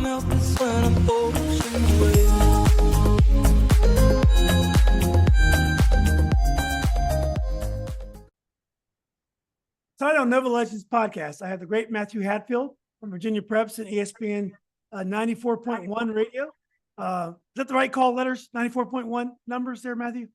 melt this when I'm ocean waves. Tonight on Nova Legends podcast, I have the great Matthew Hatfield from Virginia Preps and ESPN 94.1 radio. Is that the right call letters? 94.1 numbers there, Matthew?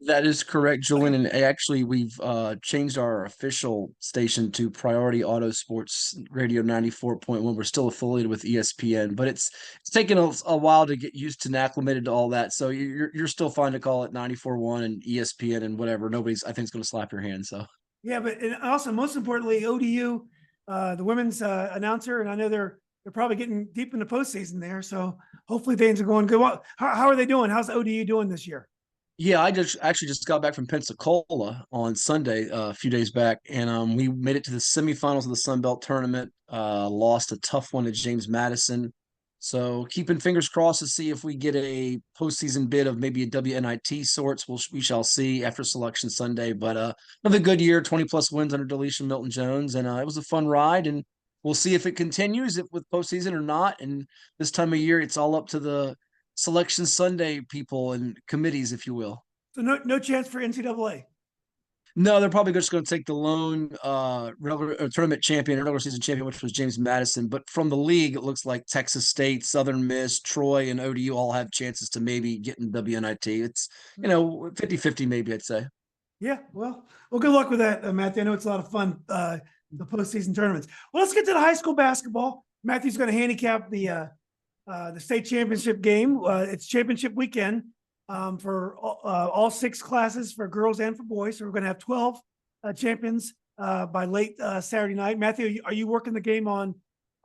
That is correct, Julian. Okay. And actually, we've changed our official station to Priority Auto Sports Radio 94.1. We're still affiliated with ESPN, but it's taken a while to get used to and acclimated to all that. So you're still fine to call it 94.1 and ESPN and whatever. Nobody's, I think, is going to slap your hand. So Yeah, but and also most importantly, ODU, the women's announcer, and I know they're probably getting deep in the postseason there. So hopefully things are going good. How are they doing? How's ODU doing this year? yeah, I just got back from Pensacola on Sunday, a few days back, and we made it to the semifinals of the Sun Belt tournament. Lost a tough one to James Madison. So keeping fingers crossed to see if we get a postseason bid of maybe a WNIT sorts. We shall see after selection Sunday. But another good year, 20+ wins under Delisha Milton Jones, and it was a fun ride. And we'll see if it continues with postseason or not. And this time of year, it's all up to the selection Sunday people and committees, if you will. So no chance for NCAA. No, they're probably just going to take the lone tournament champion, regular season champion, which was James Madison. But from the league, it looks like Texas State, Southern Miss, Troy, and ODU all have chances to maybe get in WNIT. It's, 50-50 maybe, I'd say. Yeah, well, good luck with that, Matthew. I know it's a lot of fun, the postseason tournaments. Well, let's get to the high school basketball. Matthew's going to handicap the state championship game. It's championship weekend for all 6 classes for girls and for boys. So we're going to have 12 champions by late Saturday night. Matthew, are you working the game on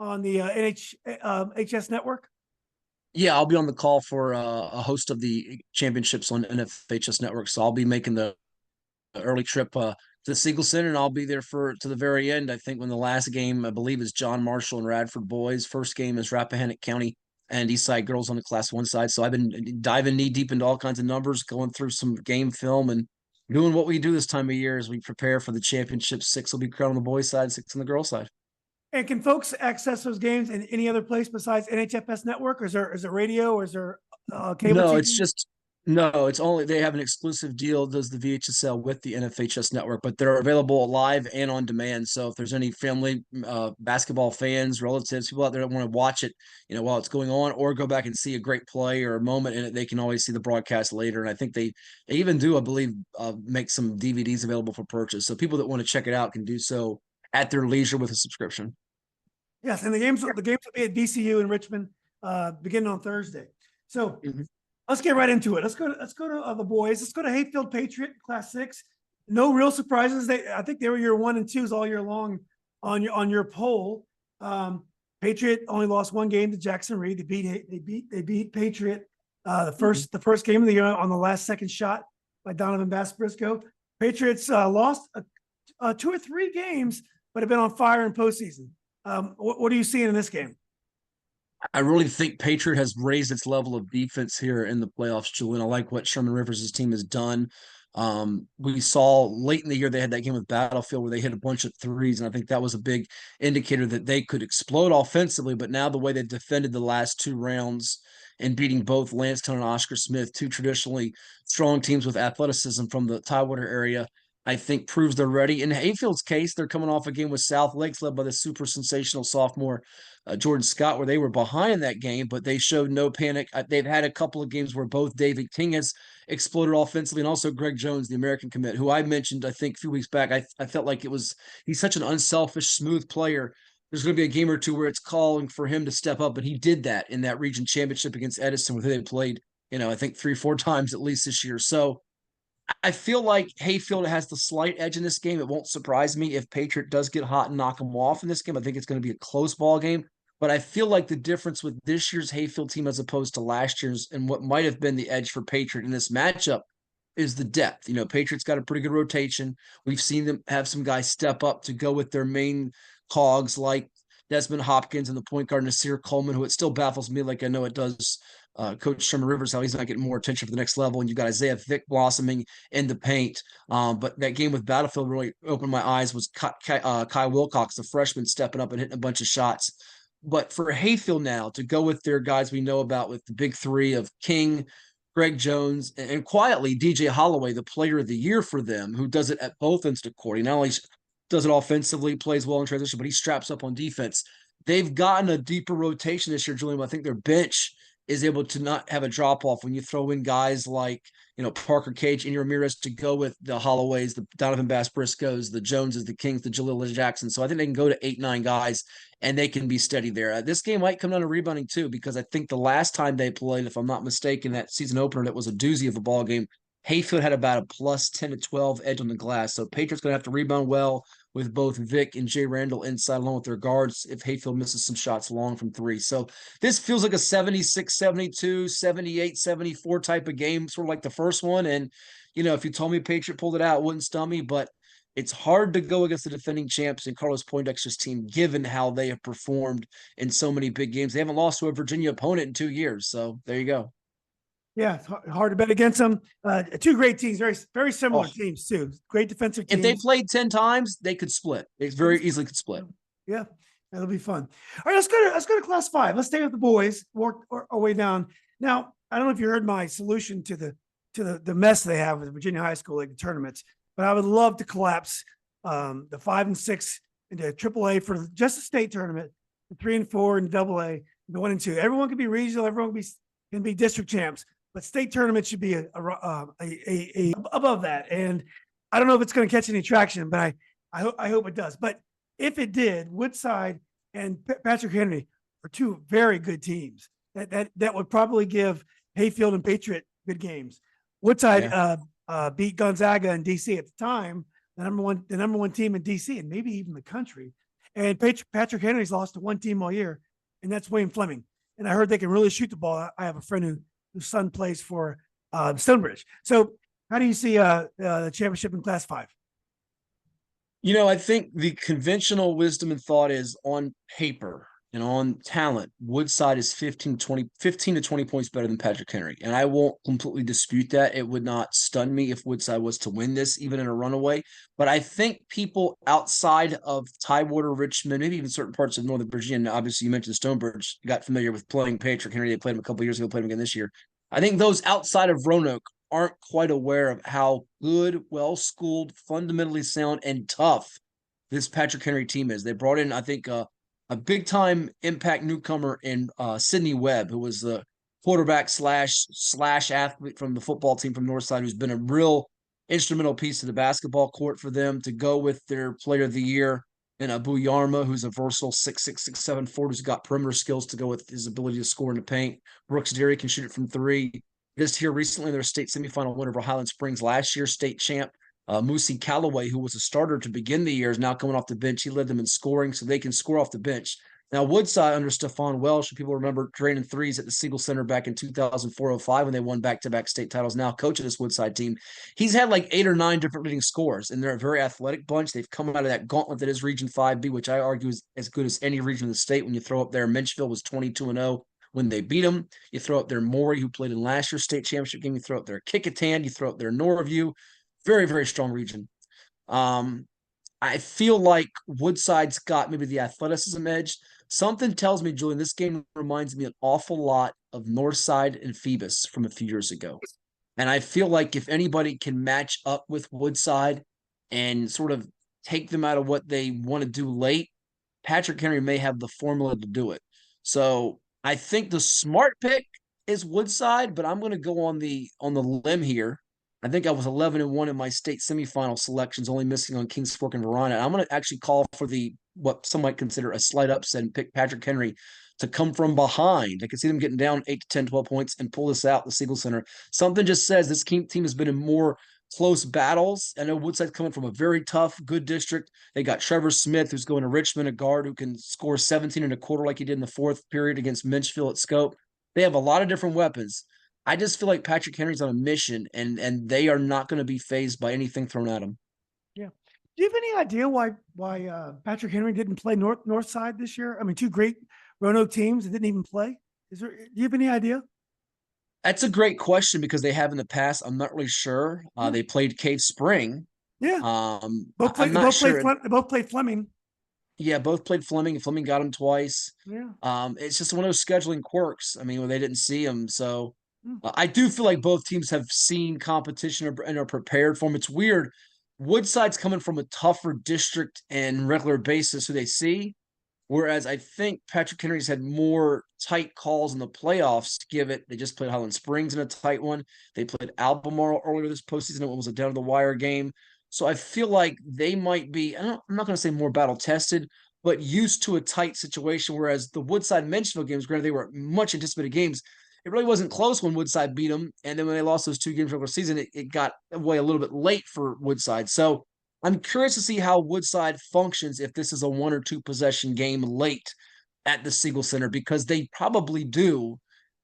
the NFHS network? Yeah, I'll be on the call for a host of the championships on NFHS network. So I'll be making the early trip to Siegel Center, and I'll be there to the very end. I think when the last game, I believe, is John Marshall and Radford boys. First game is Rappahannock County and Eastside girls on the Class 1 side. So I've been diving knee deep into all kinds of numbers, going through some game film, and doing what we do this time of year as we prepare for the championship. 6 will be crowned on the boys' side, 6 on the girls' side. And can folks access those games in any other place besides NHFS network? Or is it radio, or is there cable No, TV? it's only they have an exclusive deal, does the VHSL with the NFHS network, but they're available live and on demand. So if there's any family basketball fans, relatives, people out there that want to watch it, while it's going on, or go back and see a great play or a moment in it, they can always see the broadcast later. And I think they even do, I believe, make some DVDs available for purchase. So people that want to check it out can do so at their leisure with a subscription. Yes, and the games will be at DCU in Richmond beginning on Thursday. So let's get right into it. Let's go to the boys. Let's go to Hayfield Patriot Class 6. No real surprises. I think they were your 1 and 2s all year long on your poll. Patriot only lost 1 game to Jackson Reed. They beat Patriot the first game of the year on the last second shot by Donovan Bass-Briscoe. Patriots lost 2 or 3 games, but have been on fire in postseason. What are you seeing in this game? I really think Patriot has raised its level of defense here in the playoffs, Julian. I like what Sherman Rivers' team has done. We saw late in the year they had that game with Battlefield where they hit a bunch of threes, and I think that was a big indicator that they could explode offensively. But now the way they've defended the last 2 rounds and beating both Lanston and Oscar Smith, 2 traditionally strong teams with athleticism from the Tidewater area, I think proves they're ready. In Hayfield's case, they're coming off a game with South Lakes led by the super sensational sophomore Jordan Scott, where they were behind in that game, but they showed no panic. They've had a couple of games where both David King has exploded offensively, and also Greg Jones, the American commit, who I mentioned, I think, a few weeks back. I felt like he's such an unselfish, smooth player. There's going to be a game or 2 where it's calling for him to step up, and he did that in that region championship against Edison, where they played, I think 3-4 times at least this year. So I feel like Hayfield has the slight edge in this game. It won't surprise me if Patriot does get hot and knock them off in this game. I think it's going to be a close ball game. But I feel like the difference with this year's Hayfield team as opposed to last year's and what might have been the edge for Patriot in this matchup is the depth. Patriot's got a pretty good rotation. We've seen them have some guys step up to go with their main cogs like Desmond Hopkins and the point guard Nasir Coleman, who it still baffles me, like I know it does Coach Sherman Rivers, how he's not getting more attention for the next level. And you've got Isaiah Vick blossoming in the paint. But that game with Battlefield really opened my eyes was Kai Wilcox, the freshman, stepping up and hitting a bunch of shots. But for Hayfield now to go with their guys we know about with the big three of King, Greg Jones, and quietly DJ Holloway, the player of the year for them, who does it at both ends of the court. He not only does it offensively, plays well in transition, but he straps up on defense. They've gotten a deeper rotation this year, Julian. I think their bench is able to not have a drop off when you throw in guys like Parker Cage and Ramirez to go with the Holloways, the Donovan Bass Briscoes, the Joneses, the Kings, the Jaleel Jackson. So I think they can go to 8-9 guys and they can be steady there. This game might come down to rebounding too, because I think the last time they played, if I'm not mistaken, that season opener, that was a doozy of a ball game. Hayfield had about a plus 10 to 12 edge on the glass. So Patriots going to have to rebound well with both Vic and Jay Randall inside along with their guards if Hayfield misses some shots long from three. So this feels like a 76, 72, 78, 74 type of game, sort of like the first one. And, if you told me Patriot pulled it out, it wouldn't stun me, but it's hard to go against the defending champs and Carlos Poindexter's team, given how they have performed in so many big games. They haven't lost to a Virginia opponent in 2 years. So there you go. Yeah, it's hard to bet against them. Two great teams, very, very similar teams too. Great defensive teams. If they played 10 times, they could split. They very easily could split. Yeah, that'll be fun. All right, let's go to Class 5. Let's stay with the boys. Work our way down. Now, I don't know if you heard my solution to the mess they have with Virginia High School League tournaments, but I would love to collapse the 5 and 6 into AAA for just the state tournament, the 3 and 4 and AA, the 1 and 2. Everyone can be regional. Everyone can be district champs. But state tournament should be a above that. And I don't know if it's going to catch any traction, but I hope it does. But if it did, Woodside and Patrick Henry are two very good teams. That would probably give Hayfield and Patriot good games. Woodside beat Gonzaga and DC at the time, the number one team in DC and maybe even the country. And Patrick Henry's lost to one team all year, and that's Wayne Fleming. And I heard they can really shoot the ball. I have a friend whose son plays for Stonebridge. So how do you see the championship in Class 5? I think the conventional wisdom and thought is on paper and on talent, Woodside is 15 to 20 points better than Patrick Henry. And I won't completely dispute that. It would not stun me if Woodside was to win this, even in a runaway. But I think people outside of Tidewater, Richmond, maybe even certain parts of Northern Virginia, obviously you mentioned Stonebridge, got familiar with playing Patrick Henry. They played him a couple of years ago, played him again this year. I think those outside of Roanoke aren't quite aware of how good, well-schooled, fundamentally sound, and tough this Patrick Henry team is. They brought in, I think, a big-time impact newcomer in Sidney Webb, who was the quarterback slash athlete from the football team from Northside, who's been a real instrumental piece of the basketball court for them, to go with their player of the year in Abu Yarma, who's a versatile 6'6", 6'7" forward who's got perimeter skills to go with his ability to score in the paint. Brooks Deary can shoot it from three. Just here recently, their state semifinal winner over Highland Springs last year, state champ. Moosey Calloway, who was a starter to begin the year, is now coming off the bench. He led them in scoring, so they can score off the bench. Now, Woodside under Stephon Welsh, people remember draining threes at the Siegel Center back in 2004-05 when they won back-to-back state titles, now coaching this Woodside team. He's had like 8 or 9 different leading scorers, and they're a very athletic bunch. They've come out of that gauntlet that is Region 5B, which I argue is as good as any region in the state. When you throw up there, Menchville was 22-0 when they beat them. You throw up there Maury, who played in last year's state championship game. You throw up there Kickingham. You throw up there Norview. Very, very strong region. I feel like Woodside's got maybe the athleticism edge. Something tells me, Julian, this game reminds me an awful lot of Northside and Phoebus from a few years ago. And I feel like if anybody can match up with Woodside and sort of take them out of what they want to do late, Patrick Henry may have the formula to do it. So I think the smart pick is Woodside, but I'm going to go on the limb here. I think I was 11-1 in my state semifinal selections, only missing on Kings Fork and Varina. I'm going to actually call for what some might consider a slight upset and pick Patrick Henry to come from behind. I can see them getting down 8 to 10, 12 points and pull this out the Siegel Center. Something just says this team has been in more close battles. I know Woodside's coming from a very tough, good district. They got Trevor Smith, who's going to Richmond, a guard who can score 17 and a quarter like he did in the fourth period against Menchville at Scope. They have a lot of different weapons. I just feel like Patrick Henry's on a mission, and they are not going to be fazed by anything thrown at him. Yeah. Do you have any idea why Patrick Henry didn't play Northside this year? I mean, two great Roanoke teams that didn't even play. Do you have any idea? That's a great question because they have in the past. I'm not really sure. They played Cave Spring. Yeah. Both played Fleming. Yeah, both played Fleming, and Fleming got him twice. Yeah. It's just one of those scheduling quirks. I mean, when they didn't see him, so Mm. I do feel like both teams have seen competition and are prepared for him. It's weird. Woodside's coming from a tougher district and regular basis who they see, whereas I think Patrick Henry's had more tight calls in the playoffs. Give it, they just played Highland Springs in a tight one. They played Albemarle earlier this postseason. It was a down to the wire game. So I feel like they might be, I'm not going to say more battle tested, but used to a tight situation. Whereas the Woodside Mentionville games, granted, they were much anticipated games. It really wasn't close when Woodside beat them. And then when they lost those 2 games regular season, it got away a little bit late for Woodside. So I'm curious to see how Woodside functions if this is a 1 or 2 possession game late at the Siegel Center, because they probably do,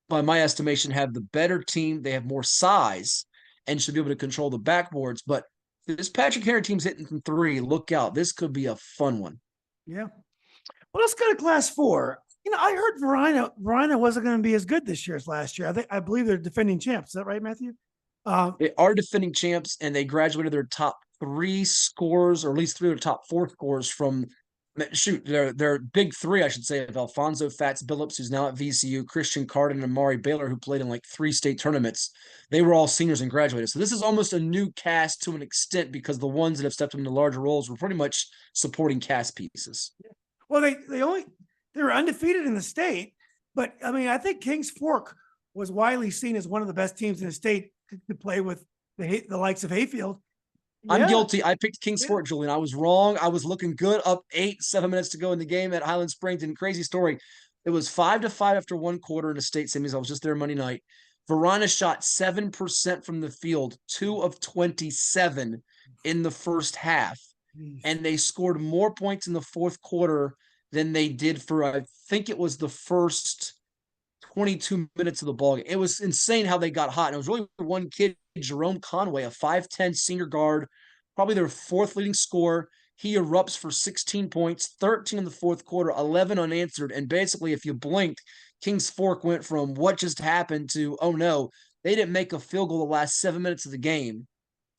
by my estimation, have the better team. They have more size and should be able to control the backboards. But this Patrick Henry team's hitting from 3. Look out. This could be a fun one. Yeah. Well, let's go to Class 4. I heard Varina wasn't going to be as good this year as last year. I believe they're defending champs. Is that right, Matthew? They are defending champs, and they graduated their top 3 scores, or at least 3 of their top 4 scores from their big 3, I should say, of Alfonso Fats Billups, who's now at VCU, Christian Carden, and Amari Baylor, who played in like 3 state tournaments. They were all seniors and graduated. So this is almost a new cast to an extent, because the ones that have stepped into larger roles were pretty much supporting cast pieces. Well, they were undefeated in the state, but I mean, I think Kings Fork was widely seen as one of the best teams in the state to play with the likes of Hayfield. I'm guilty. I picked Kings Fork, Julian. I was wrong. I was looking good, up 7 minutes to go in the game at Highland Springs. And crazy story, it was 5-5 after 1 quarter in the state semis. I was just there Monday night. Varina shot 7% from the field, 2 of 27 in the first half. And they scored more points in the fourth quarter than they did for, I think it was the first 22 minutes of the ball game. It was insane how they got hot. And it was really one kid, Jerome Conway, a 5'10 senior guard, probably their 4th leading scorer. He erupts for 16 points, 13 in the fourth quarter, 11 unanswered. And basically, if you blinked, Kings Fork went from what just happened to, oh no, they didn't make a field goal the last 7 minutes of the game.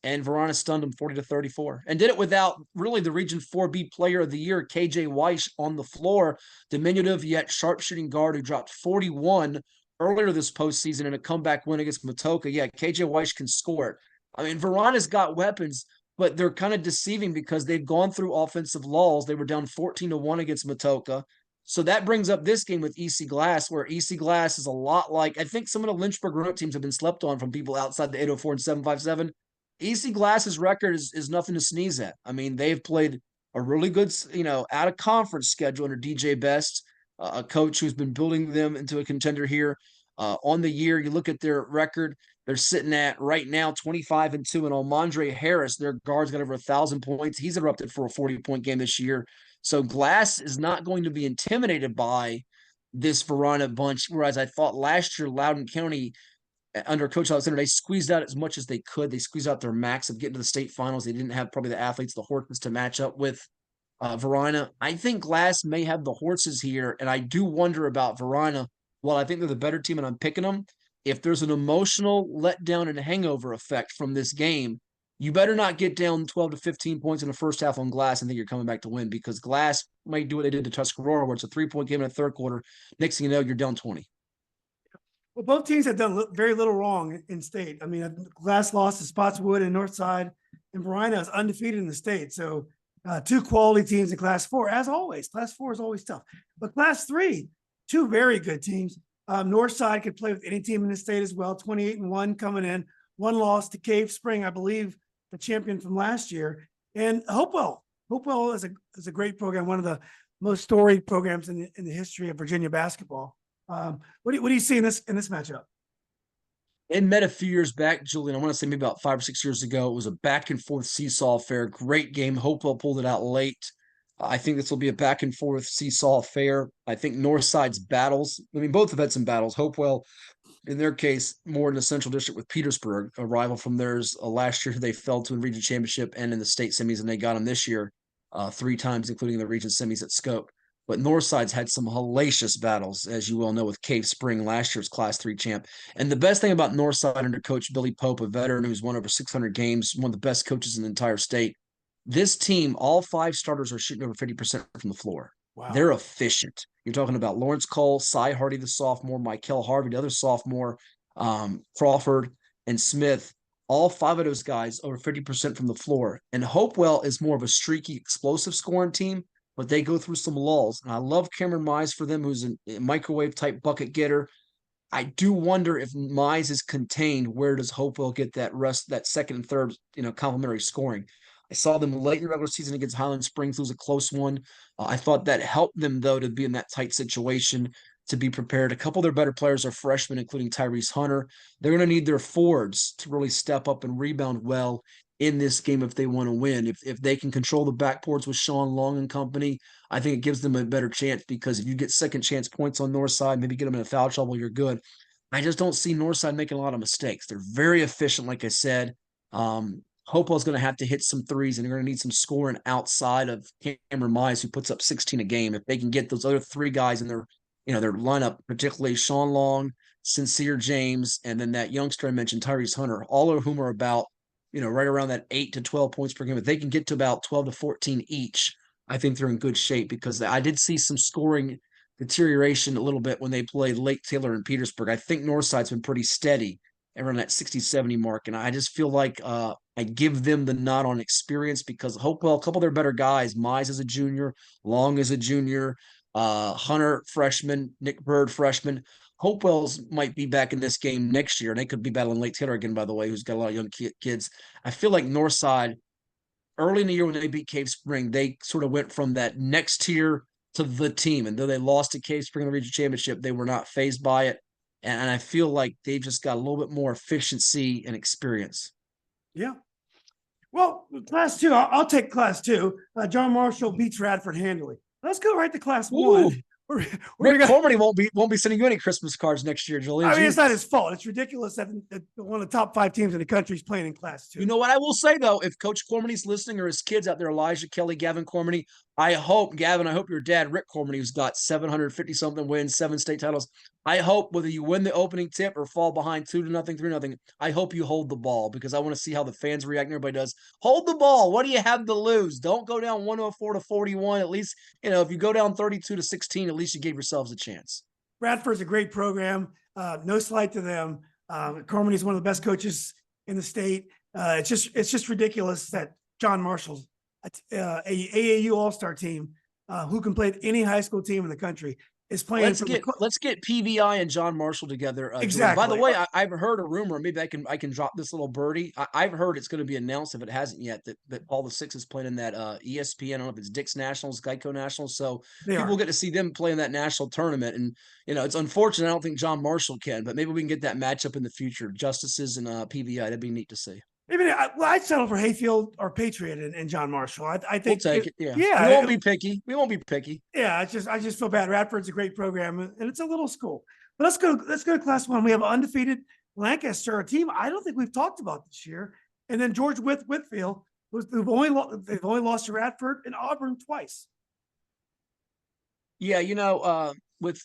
And Varina stunned them 40-34, and did it without really the Region 4B Player of the Year, KJ Weish, on the floor, diminutive yet sharpshooting guard who dropped 41 earlier this postseason in a comeback win against Matoka. Yeah, KJ Weish can score it. I mean, Varina's got weapons, but they're kind of deceiving because they've gone through offensive lulls. They were down 14-1 against Matoka. So that brings up this game with EC Glass, where EC Glass is a lot like, I think some of the Lynchburg Roanoke teams have been slept on from people outside the 804 and 757. EC Glass's record is nothing to sneeze at. I mean, they've played a really good, out of conference schedule under DJ Best, a coach who's been building them into a contender here on the year. You look at their record, they're sitting at right now 25-2, and Almondre Harris, their guard's got over 1,000 points. He's erupted for a 40-point game this year. So Glass is not going to be intimidated by this Varina bunch, whereas I thought last year Loudoun County, under Coach Alexander, they squeezed out as much as they could. They squeezed out their max of getting to the state finals. They didn't have probably the athletes, the horses to match up with Varina. I think Glass may have the horses here, and I do wonder about Varina. While I think they're the better team and I'm picking them, if there's an emotional letdown and hangover effect from this game, you better not get down 12 to 15 points in the first half on Glass and think you're coming back to win, because Glass might do what they did to Tuscarora, where it's a 3-point game in the third quarter. Next thing you know, you're down 20. Well, both teams have done very little wrong in state. I mean, Glass lost to Spotswood and Northside, and Varina is undefeated in the state. So 2 quality teams in Class 4, as always. Class 4 is always tough. But Class 3, 2 very good teams. Northside could play with any team in the state as well, 28-1 coming in. 1 loss to Cave Spring, I believe, the champion from last year. And Hopewell is a great program, one of the most storied programs in the history of Virginia basketball. What do you see in this matchup? It met a few years back, Julian. I want to say maybe about 5 or 6 years ago. It was a back and forth seesaw affair. Great game. Hopewell pulled it out late. I think this will be a back and forth seesaw affair. I think Northside's battles, I mean, both have had some battles. Hopewell, in their case, more in the Central District with Petersburg, a rival from theirs. Last year, they fell to a region championship and in the state semis, and they got them this year 3 times, including the region semis at Scope. But Northside's had some hellacious battles, as you well know, with Cave Spring, last year's Class 3 champ. And the best thing about Northside under Coach Billy Pope, a veteran who's won over 600 games, one of the best coaches in the entire state, This team, all 5 starters are shooting over 50% from the floor. Wow. They're efficient. You're talking about Lawrence Cole, Cy Hardy, the sophomore, Michael Harvey, the other sophomore, Crawford, and Smith. All 5 of those guys over 50% from the floor. And Hopewell is more of a streaky, explosive scoring team, but they go through some lulls. And I love Cameron Mize for them, who's a microwave type bucket getter. I do wonder if Mize is contained, where does Hopewell get that second and third, complementary scoring? I saw them late in the regular season against Highland Springs lose a close one. I thought that helped them, though, to be in that tight situation, to be prepared. A couple of their better players are freshmen, including Tyrese Hunter. They're going to need their forwards to really step up and rebound well in this game if they want to win. If they can control the backboards with Sean Long and company, I think it gives them a better chance, because if you get second chance points on Northside, maybe get them in a foul trouble, you're good. I just don't see Northside making a lot of mistakes. They're very efficient, like I said. Hopewell's going to have to hit some threes, and they're going to need some scoring outside of Cameron Mize, who puts up 16 a game. If they can get those other 3 guys in their lineup, particularly Sean Long, Sincere James, and then that youngster I mentioned, Tyrese Hunter, all of whom are about, right around that 8 to 12 points per game. If they can get to about 12 to 14 each, I think they're in good shape, because I did see some scoring deterioration a little bit when they played Lake Taylor in Petersburg. I think Northside's been pretty steady around that 60-70 mark. And I just feel like I give them the nod on experience, because Hopewell, a couple of their better guys, Mize is a junior, Long is a junior, Hunter, freshman, Nick Bird, freshman. Hopewell's might be back in this game next year, and they could be battling Lake Taylor again, by the way, who's got a lot of young kids. I feel like Northside, early in the year when they beat Cave Spring, they sort of went from that next tier to the team. And though they lost to Cave Spring in the regional championship, they were not fazed by it. And I feel like they've just got a little bit more efficiency and experience. Yeah. Well, class 2, I'll take class 2. John Marshall beats Radford handily. Let's go right to class 1. Rick Cormany won't be sending you any Christmas cards next year, Julian. I mean, it's not his fault. It's ridiculous that one of the top 5 teams in the country is playing in class 2. You know what I will say, though? If Coach Cormany's listening, or his kids out there, Elijah, Kelly, Gavin Cormany, I hope your dad, Rick Cormany, who's got 750-something wins, 7 state titles, I hope whether you win the opening tip or fall behind 2-0, 3-0, I hope you hold the ball, because I want to see how the fans react and everybody does. Hold the ball. What do you have to lose? Don't go down 104-41. At least, if you go down 32-16, at least you gave yourselves a chance. Radford's a great program. No slight to them. Cormany is one of the best coaches in the state. It's just ridiculous that John Marshall's a AAU All-Star team who can play at any high school team in the country is playing. Let's get PVI and John Marshall together. Exactly. By the way, I've heard a rumor. Maybe I can drop this little birdie. I've heard it's going to be announced, if it hasn't yet, that Paul the6 is playing in that ESPN. I don't know if it's Dick's Nationals, Geico Nationals. So people will get to see them play in that national tournament. And it's unfortunate. I don't think John Marshall can, but maybe we can get that matchup in the future. Justices and PVI. That'd be neat to see. Maybe I'd settle for Hayfield or Patriot and John Marshall. I think we'll take it. Yeah. Yeah. We won't be picky. We won't be picky. Yeah. I just feel bad. Radford's a great program, and it's a little school. But let's go to class 1. We have undefeated Lancaster, a team I don't think we've talked about this year. And then George Wytheville, they've only lost to Radford and Auburn twice. Yeah, with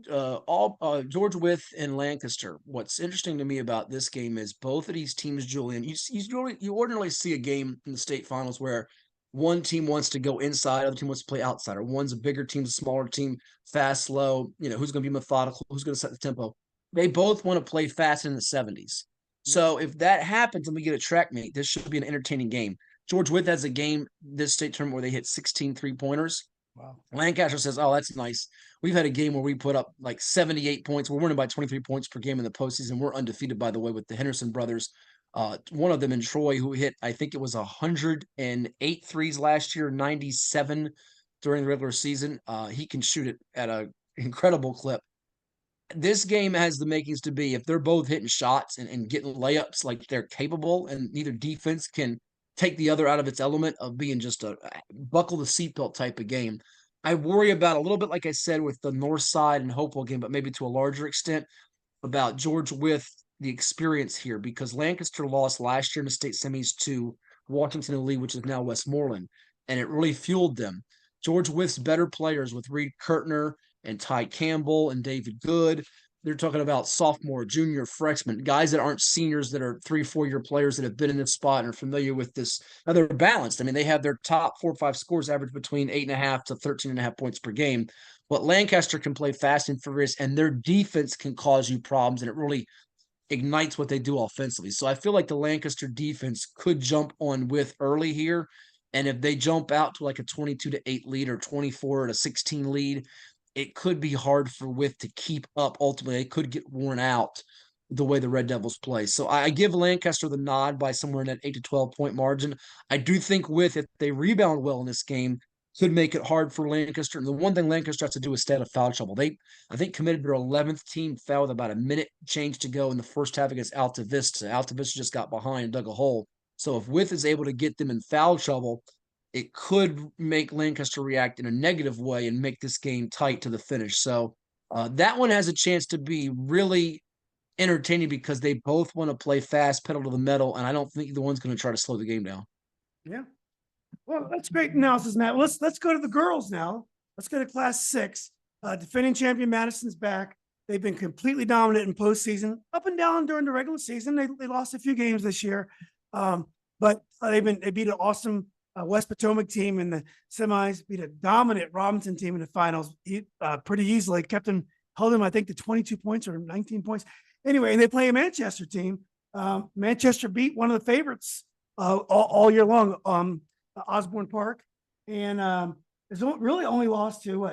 George Wythe and Lancaster, what's interesting to me about this game is both of these teams, Julian, you ordinarily see a game in the state finals where one team wants to go inside, other team wants to play outside, or one's a bigger team, a smaller team, fast, slow, who's going to be methodical, who's going to set the tempo. They both want to play fast in the 70s. So if that happens and we get a track meet, this should be an entertaining game. George Wythe has a game this state tournament where they hit 16 3-pointers. Wow. Lancaster says, oh, that's nice. We've had a game where we put up like 78 points. We're winning by 23 points per game in the postseason. We're undefeated, by the way, with the Henderson brothers. One of them in Troy, who hit, I think it was 108 threes last year, 97 during the regular season. He can shoot it at an incredible clip. This game has the makings to be, if they're both hitting shots and getting layups like they're capable, and neither defense can take the other out of its element of being just a buckle the seatbelt type of game. I worry about a little bit, like I said, with the Northside and Hopewell game, but maybe to a larger extent about George Wythe, the experience here, because Lancaster lost last year in the state semis to Washington and Lee, which is now Westmoreland, and it really fueled them. George Wythe's better players with Reed Kurtner and Ty Campbell and David Good, they're talking about sophomore, junior, freshman, guys that aren't seniors that are 3-4 year players that have been in this spot and are familiar with this. Now they're balanced. I mean, they have their top 4 or 5 scores average between 8.5 to 13.5 points per game. But Lancaster can play fast and furious, and their defense can cause you problems, and it really ignites what they do offensively. So I feel like the Lancaster defense could jump on with early here. And if they jump out to like a 22-8 lead or 24-16 lead, it could be hard for Wythe to keep up. Ultimately, they could get worn out the way the Red Devils play. So I give Lancaster the nod by somewhere in that 8 to 12 point margin. I do think Wythe, if they rebound well in this game, could make it hard for Lancaster. And the one thing Lancaster has to do is stay out of foul trouble. They, I think, committed their 11th team foul with about a minute change to go in the first half against Alta Vista. Alta Vista just got behind and dug a hole. So if Wythe is able to get them in foul trouble, it could make Lancaster react in a negative way and make this game tight to the finish. So that one has a chance to be really entertaining because they both want to play fast, pedal to the metal, and I don't think either one's going to try to slow the game down. Yeah. Well, that's great analysis, Matt. Let's go to the girls now. Let's go to Class 6. Defending champion Madison's back. They've been completely dominant in postseason, up and down during the regular season. They lost a few games this year, but they beat an awesome West Potomac team in the semis. Beat a dominant Robinson team in the finals pretty easily. Held them, I think, to 22 points or 19 points. Anyway, and they play a Manchester team. Manchester beat one of the favorites all year long. Osborne Park, and there's really only lost to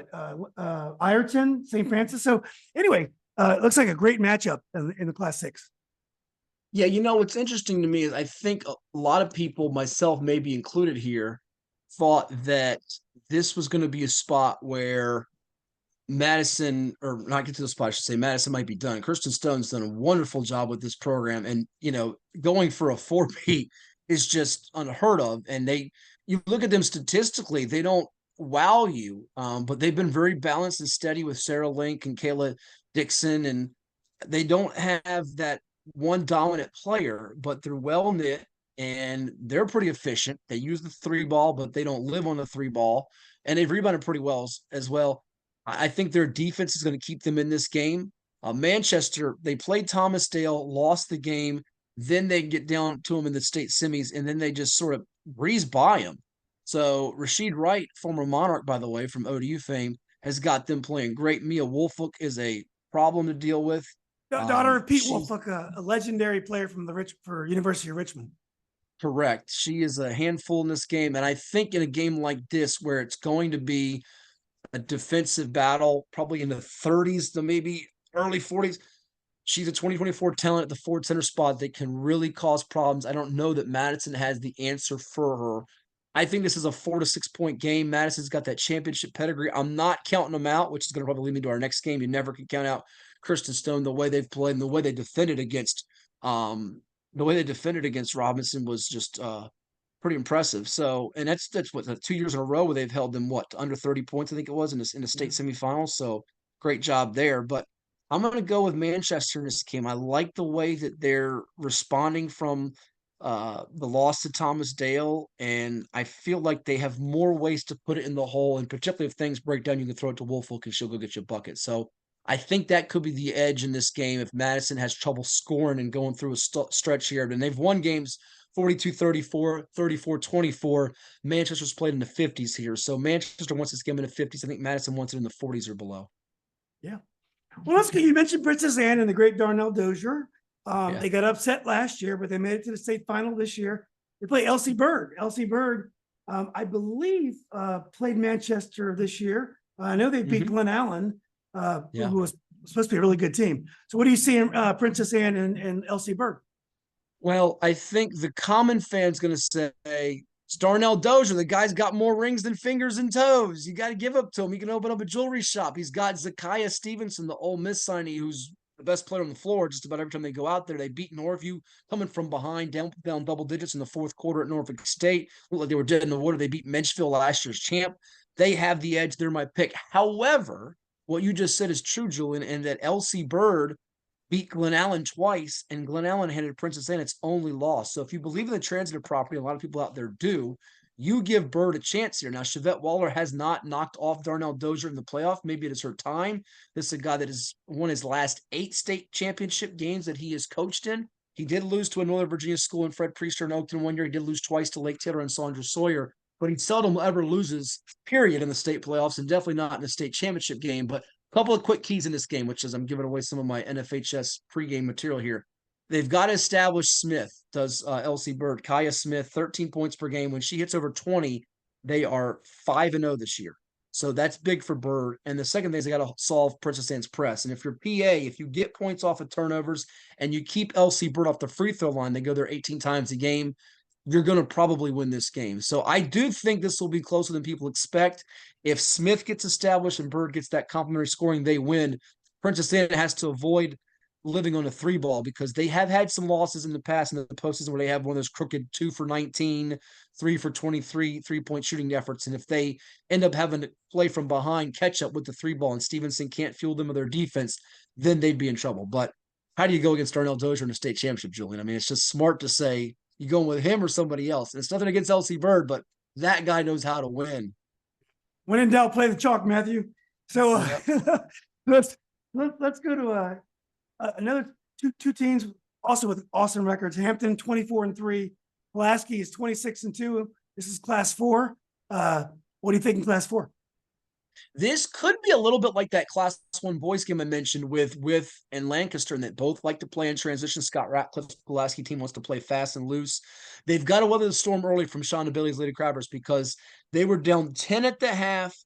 Ireton, St. Francis. So anyway, it looks like a great matchup in the Class 6. Yeah, you know, what's interesting to me is I think a lot of people, myself maybe included here, thought that this was going to be a spot where Madison, or not get to the spot, I should say, Madison might be done. Kirsten Stone's done a wonderful job with this program, and, you know, going for a 4-peat is just unheard of. And you look at them statistically, they don't wow you, but they've been very balanced and steady with Sarah Link and Kayla Dixon, and they don't have that one dominant player, but they're well knit and they're pretty efficient. They use the 3 ball, but they don't live on the 3 ball, and they've rebounded pretty well as well. I think their defense is going to keep them in this game. Manchester, they played Thomas Dale, lost the game, then they get down to them in the state semis, and then they just sort of breeze by them. So Rasheed Wright, former Monarch, by the way, from ODU fame, has got them playing great. Mia Woolfolk is a problem to deal with. Daughter of Pete Woolfolk, a legendary player from for University of Richmond. Correct. She is a handful in this game, and I think in a game like this where it's going to be a defensive battle, probably in the 30s to maybe early 40s, she's a 2024 talent at the forward center spot that can really cause problems. I don't know that Madison has the answer for her. I think this is a 4 to 6 point game. Madison's got that championship pedigree. I'm not counting them out, which is going to probably lead me to our next game. You never can count out Kristen Stone, the way they've played and the way they defended against Robinson was just pretty impressive. So, and that's what 2 years in a row where they've held them under 30 points, I think it was in the state semifinals. So great job there. But I'm going to go with Manchester in this game. I like the way that they're responding from the loss to Thomas Dale, and I feel like they have more ways to put it in the hole, and particularly if things break down, you can throw it to Woolfolk and she'll go get you a bucket. So I think that could be the edge in this game if Madison has trouble scoring and going through a stretch here. And they've won games 42-34, 34-24. Manchester's played in the 50s here. So Manchester wants this game in the 50s. I think Madison wants it in the 40s or below. Yeah. Well, let's get, you mentioned Princess Anne and the great Darnell Dozier. They got upset last year, but they made it to the state final this year. They play Elsie Bird. Elsie Bird, I believe, played Manchester this year. I know they beat Glen Allen, who was supposed to be a really good team. So what do you see in Princess Anne and Elsie Bird? Well, I think the common fan's going to say, it's Darnell Dozier. The guy's got more rings than fingers and toes. You got to give up to him. He can open up a jewelry shop. He's got Zakiah Stevenson, the Ole Miss signee, who's the best player on the floor just about every time they go out there. They beat Northview coming from behind, down double digits in the fourth quarter at Norfolk State. Looked like they were dead in the water. They beat Menchville, last year's champ. They have the edge. They're my pick. However, what you just said is true, Julian, and that Elsie Bird beat Glen Allen twice, and Glen Allen handed Princess Anne its only loss. So if you believe in the transitive property, a lot of people out there do, You give Bird a chance here. Now, Chevette Waller has not knocked off Darnell Dozier in the playoff. Maybe it is her time. This is a guy that has won his last 8 state championship games that he has coached in. He did lose to a Northern Virginia school in Fred Priester and Oakton one year. He did lose twice to Lake Taylor and Sandra Sawyer, but he seldom ever loses, period, in the state playoffs, and definitely not in the state championship game. But a couple of quick keys in this game, which is I'm giving away some of my NFHS pregame material here. They've got to establish Smith, does LC Bird. Kaya Smith, 13 points per game. When she hits over 20, they are 5-0 this year. So that's big for Bird. And the second thing is they got to solve Princess Anne's press. And if you're PA, if you get points off of turnovers and you keep LC Bird off the free throw line, they go there 18 times a game, you're going to probably win this game. So I do think this will be closer than people expect. If Smith gets established and Bird gets that complimentary scoring, they win. Princess Anne has to avoid living on a 3-ball because they have had some losses in the past in the postseason where they have one of those crooked 2 for 19, 3 for 23 3-point shooting efforts. And if they end up having to play from behind, catch up with the 3-ball, and Stevenson can't fuel them with their defense, then they'd be in trouble. But how do you go against Darnell Dozier in a state championship, Julian? I mean, it's just smart to say you going with him or somebody else. And it's nothing against LC Bird, but that guy knows how to win. When in doubt, play the chalk, Matthew. So let's go to another two teams also with awesome records. Hampton 24-3. Pulaski is 26-2. This is Class 4. What do you think in Class 4? This could be a little bit like that Class 1 boys game I mentioned with and Lancaster, and that both like to play in transition. Scott Ratcliffe's Pulaski team wants to play fast and loose. They've got to weather the storm early from Sean and Billy's Lady Crabbers because they were down 10 at the half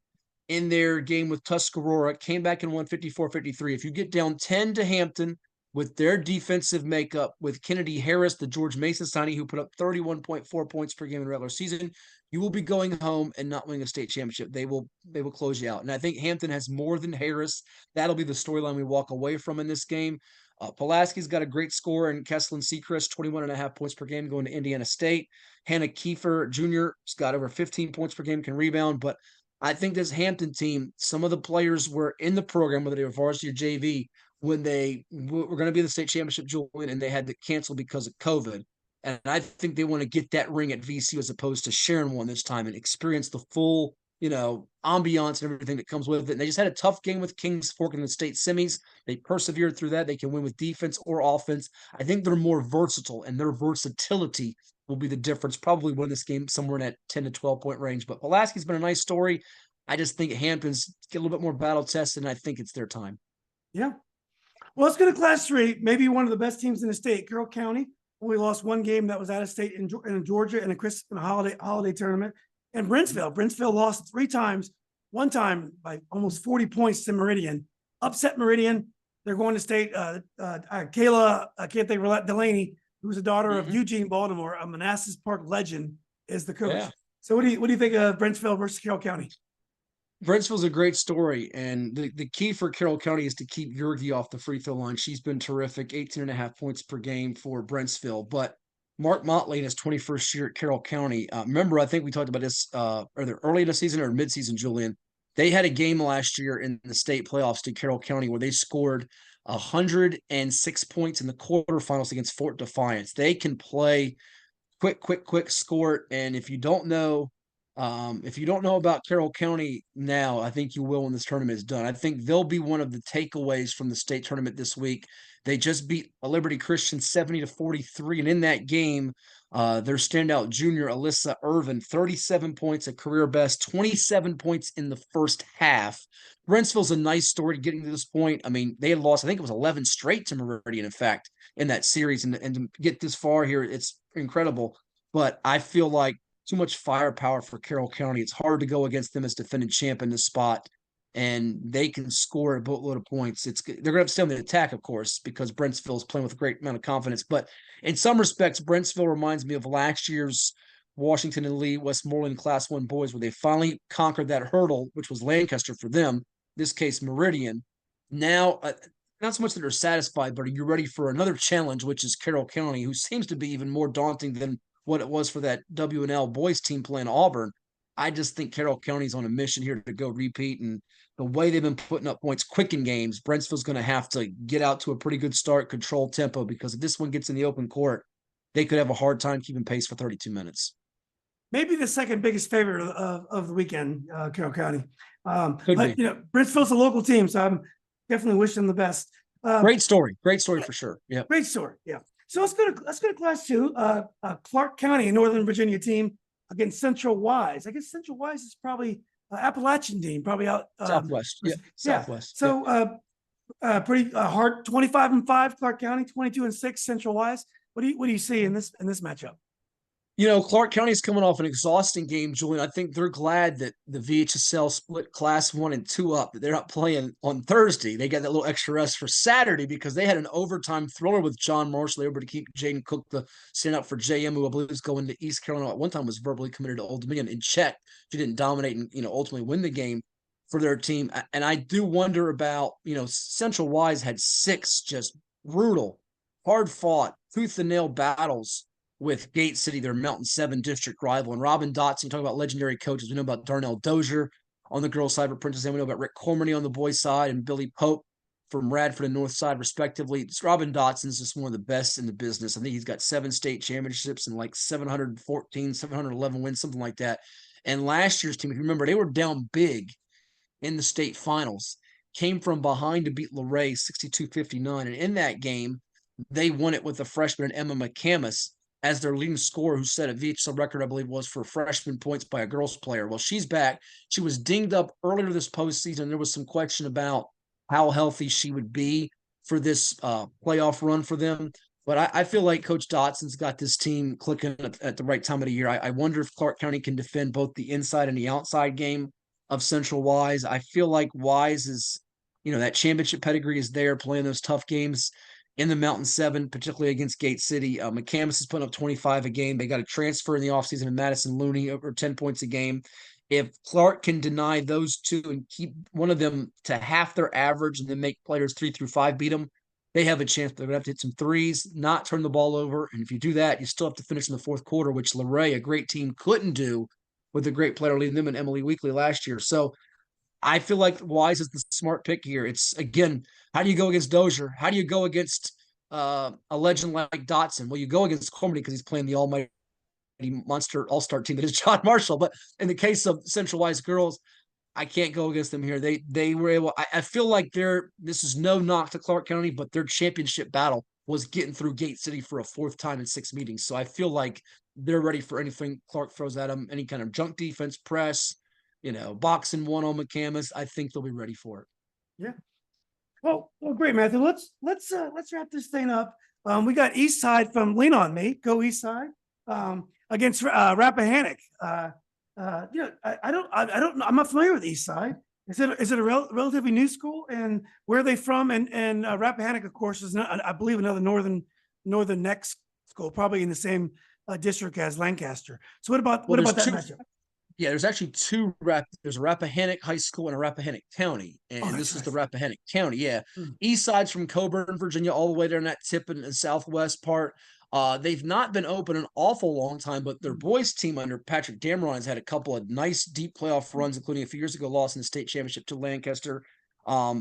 in their game with Tuscarora, came back and won 54-53. If you get down 10 to Hampton with their defensive makeup, with Kennedy Harris, the George Mason signee who put up 31.4 points per game in the regular season, you will be going home and not winning a state championship. They will close you out. And I think Hampton has more than Harris. That'll be the storyline we walk away from in this game. Pulaski's got a great score in Kesslin Seacrest, 21.5 points per game going to Indiana State. Hannah Kiefer Jr. has got over 15 points per game, can rebound. But I think this Hampton team, some of the players were in the program, whether they were varsity or JV, when they were going to be in the state championship, Julian, and they had to cancel because of COVID. And I think they want to get that ring at VCU as opposed to sharing one this time and experience the full, ambiance and everything that comes with it. And they just had a tough game with Kings Fork in the state semis. They persevered through that. They can win with defense or offense. I think they're more versatile, and their versatility will be the difference. Probably win this game somewhere in that 10 to 12 point range. But Pulaski's been a nice story. I just think Hampton's get a little bit more battle tested, and I think it's their time. Yeah. Well, let's go to Class 3. Maybe one of the best teams in the state. Carroll County only lost one game that was out of state in Georgia in a holiday tournament. And Brentsville lost 3 times, one time by almost 40 points to Meridian. Upset Meridian. They're going to state. Kayla, I can't think of Delaney, who's the daughter of Eugene Baltimore, a Manassas Park legend, is the coach. Yeah. So what do you think of Brentsville versus Carroll County? Brentsville's a great story, and the key for Carroll County is to keep Yurgi off the free throw line. She's been terrific, 18.5 points per game for Brentsville. But Mark Motley in his 21st year at Carroll County, remember, I think we talked about this either early in the season or midseason, Julian. They had a game last year in the state playoffs to Carroll County where they scored 106 points in the quarterfinals against Fort Defiance. They can play quick score. And if you don't know about Carroll County now, I think you will when this tournament is done. I think they'll be one of the takeaways from the state tournament this week. They just beat a Liberty Christian 70-43, and in that game, their standout junior Alyssa Irvin, 37 points, a career best, 27 points in the first half. Brentsville's a nice story getting to this point. I mean, they had lost, I think it was 11 straight to Meridian, in fact, in that series, and to get this far here, it's incredible. But I feel like too much firepower for Carroll County. It's hard to go against them as defending champ in this spot, and they can score a boatload of points. They're going to have to stay on the attack, of course, because Brentsville is playing with a great amount of confidence. But in some respects, Brentsville reminds me of last year's Washington and Lee Westmoreland Class 1 boys, where they finally conquered that hurdle, which was Lancaster for them, in this case Meridian. Now, not so much that they're satisfied, but are you ready for another challenge, which is Carroll County, who seems to be even more daunting than what it was for that W&L boys team playing Auburn. I just think Carroll County's on a mission here to go repeat, and the way they've been putting up points quick in games, Brentsville's going to have to get out to a pretty good start, control tempo, because if this one gets in the open court, they could have a hard time keeping pace for 32 minutes. maybe the second biggest favorite of the weekend, Carroll County. Could But be. Brentsville's a local team, so I'm definitely wishing them the best. Great story for sure. Yeah. Great story. Yeah. So let's go to class two. Clarke County, Northern Virginia team against Central Wise. I guess Central Wise is probably Appalachian team, probably out Southwest. Yeah. yeah. Southwest. So pretty hard. 25-5 Clarke County, 22-6 Central Wise. What do you see in this matchup? Clarke County is coming off an exhausting game, Julian. I think they're glad that the VHSL split class 1 and 2 up, that they're not playing on Thursday. They got that little extra rest for Saturday because they had an overtime thriller with John Marshall. They were able to keep Jaden Cook, the stand up for JM, who I believe is going to East Carolina at one time, was verbally committed to Old Dominion, in check. She didn't dominate and, ultimately win the game for their team. And I do wonder about, Central Wise had 6 just brutal, hard fought, tooth and nail battles with Gate City, their Mountain 7 district rival. And Robin Dotson, you talk about legendary coaches. We know about Darnell Dozier on the girls' side for Princess Anne. We know about Rick Cormany on the boys' side and Billy Pope from Radford and Northside, respectively. Robin Dotson is just one of the best in the business. I think he's got 7 state championships and like 714, 711 wins, something like that. And last year's team, if you remember, they were down big in the state finals, came from behind to beat Luray 62-59. And in that game, they won it with a freshman, Emma McCamus, as their leading scorer, who set a VHSL record, I believe, was for freshman points by a girls player. Well, she's back. She was dinged up earlier this postseason. There was some question about how healthy she would be for this playoff run for them. But I feel like Coach Dotson's got this team clicking at the right time of the year. I wonder if Clarke County can defend both the inside and the outside game of Central Wise. I feel like Wise is, that championship pedigree is there, playing those tough games in the Mountain 7, particularly against Gate City. McCamus is putting up 25 a game. They got a transfer in the offseason of Madison Looney over 10 points a game. If Clarke can deny those two and keep one of them to half their average and then make players 3 through 5 beat them, they have a chance. They're going to have to hit some threes, not turn the ball over. And if you do that, you still have to finish in the fourth quarter, which Luray, a great team, couldn't do with a great player leading them and Emily Weekly last year. So I feel like Wise is the smart pick here. It's, again, how do you go against Dozier? How do you go against a legend like Dotson? Well, you go against Cormany because he's playing the almighty monster all-star team that is John Marshall. But in the case of Central Wise girls, I can't go against them here. They were able. I feel like this is no knock to Clarke County, but their championship battle was getting through Gate City for a 4th time in 6 meetings. So I feel like they're ready for anything Clarke throws at them, any kind of junk defense, press, boxing one on McCamus. I think they'll be ready for it. Yeah. Well, great, Matthew. Let's wrap this thing up. We got Eastside from Lean On Me. Go Eastside against Rappahanock. I don't know. I'm not familiar with Eastside. Is it a relatively new school? And where are they from? And Rappahanock, of course, is not, I believe, another northern next school, probably in the same district as Lancaster. So what about that matchup? Yeah, there's actually 2 there's a Rappahannock High School and a Rappahannock County, and this is the Rappahannock County. Yeah, East Side's from Coburn, Virginia, all the way down that tip and southwest part. They've not been open an awful long time, but their boys team under Patrick Dameron has had a couple of nice deep playoff runs, including a few years ago lost in the state championship to Lancaster.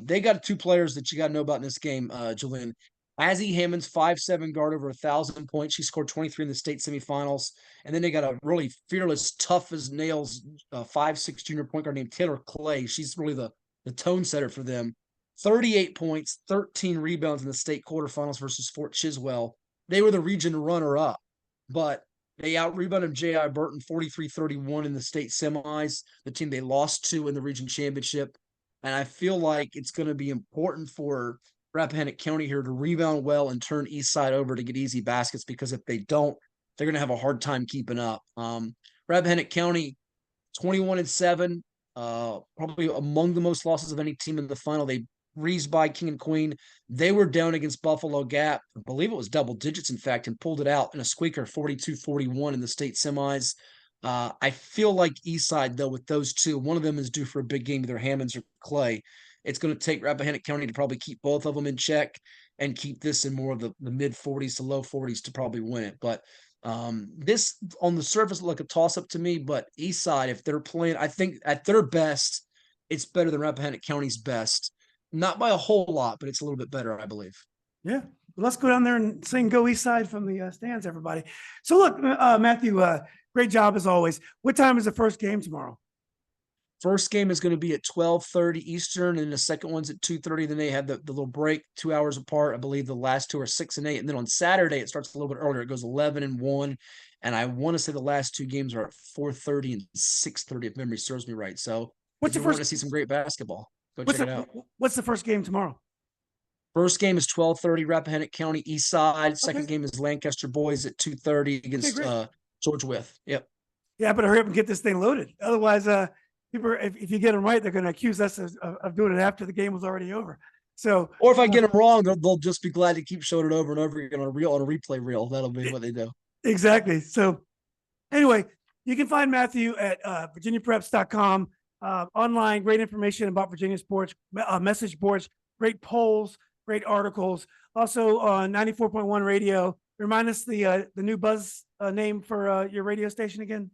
They got 2 players that you got to know about in this game, Julian. Azzy Hammond's 5'7" guard, over 1,000 points. She scored 23 in the state semifinals. And then they got a really fearless, tough as nails, 5'6" junior point guard named Taylor Clay. She's really the tone setter for them. 38 points, 13 rebounds in the state quarterfinals versus Fort Chiswell. They were the region runner-up, but they out-rebounded J.I. Burton 43-31 in the state semis, the team they lost to in the region championship. And I feel like it's going to be important for Rappahannock County here to rebound well and turn Eastside over to get easy baskets, because if they don't, they're going to have a hard time keeping up. Rappahannock County, 21-7, probably among the most losses of any team in the final. They breezed by King and Queen. They were down against Buffalo Gap. I believe it was double digits, in fact, and pulled it out in a squeaker, 42-41 in the state semis. I feel like Eastside, though, with those 2, one of them is due for a big game, either Hammonds or Clay. It's going to take Rappahannock County to probably keep both of them in check and keep this in more of the mid-40s to low 40s to probably win it. But this, on the surface, looked like a toss-up to me. But Eastside, if they're playing, I think at their best, it's better than Rappahannock County's best. Not by a whole lot, but it's a little bit better, I believe. Yeah. Well, let's go down there and sing "Go Eastside" from the stands, everybody. So look, Matthew, great job as always. What time is the first game tomorrow? First game is going to be at 12:30 Eastern, and the second one's at 2:30. Then they have the little break 2 hours apart. I believe the last two are 6 and 8. And then on Saturday, it starts a little bit earlier. It goes 11 and 1. And I want to say the last two games are at 4:30 and 6:30, if memory serves me right. So What's if the you want first? to see some great basketball, go What's check it out. what's the first game tomorrow? First game is 12:30, Rappahannock County Eastside. Second Okay. game is Lancaster Boys at 2:30 Okay, against great. George Wythe. Yep. Yeah, I better hurry up and get this thing loaded. Otherwise, people, if you get them right, they're going to accuse us of doing it after the game was already over. So, Or if I get them wrong, they'll just be glad to keep showing it over and over again on a replay reel. That'll be what they do. exactly. So, anyway, you can find Matthew at virginiapreps.com. Online, great information about Virginia sports, message boards, great polls, great articles. Also on 94.1 radio. Remind us the new buzz name for your radio station again.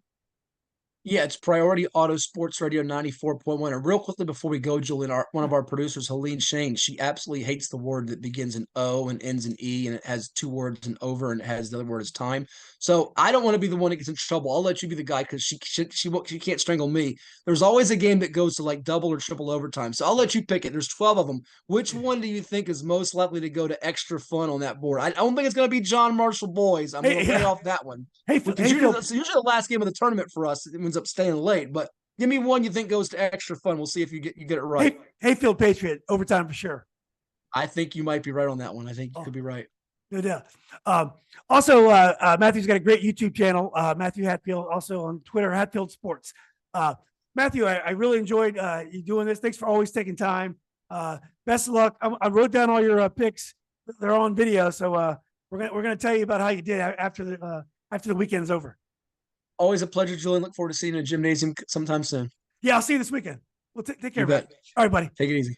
Yeah, it's Priority Auto Sports Radio 94.1. And real quickly before we go, Julian, one of our producers, Helene Shane, she absolutely hates the word that begins in O and ends in E, and it has two words and over, and it has the other word is time. So I don't want to be the one that gets in trouble. I'll let you be the guy because she can't strangle me. There's always a game that goes to like double or triple overtime. So I'll let you pick it. There's 12 of them. Which one do you think is most likely to go to extra fun on that board? I don't think it's going to be John Marshall Boys. I'm going to lay off that one. Hayfield, Usually the last game of the tournament for us ends up staying late. But give me one you think goes to extra fun. We'll see if you get it right. Hayfield Patriot overtime for sure. I think you might be right on that one. I think you could be right. No doubt. Also, Matthew's got a great YouTube channel, Matthew Hatfield, also on Twitter, Hatfield Sports. Matthew, I really enjoyed you doing this. Thanks for always taking time. Best of luck. I wrote down all your picks. They're on video, so we're gonna tell you about how you did after the weekend's over. Always a pleasure, Julian. Look forward to seeing you in a gymnasium sometime soon. Yeah, I'll see you this weekend. Well, take care, You bet. man. All right, buddy. Take it easy.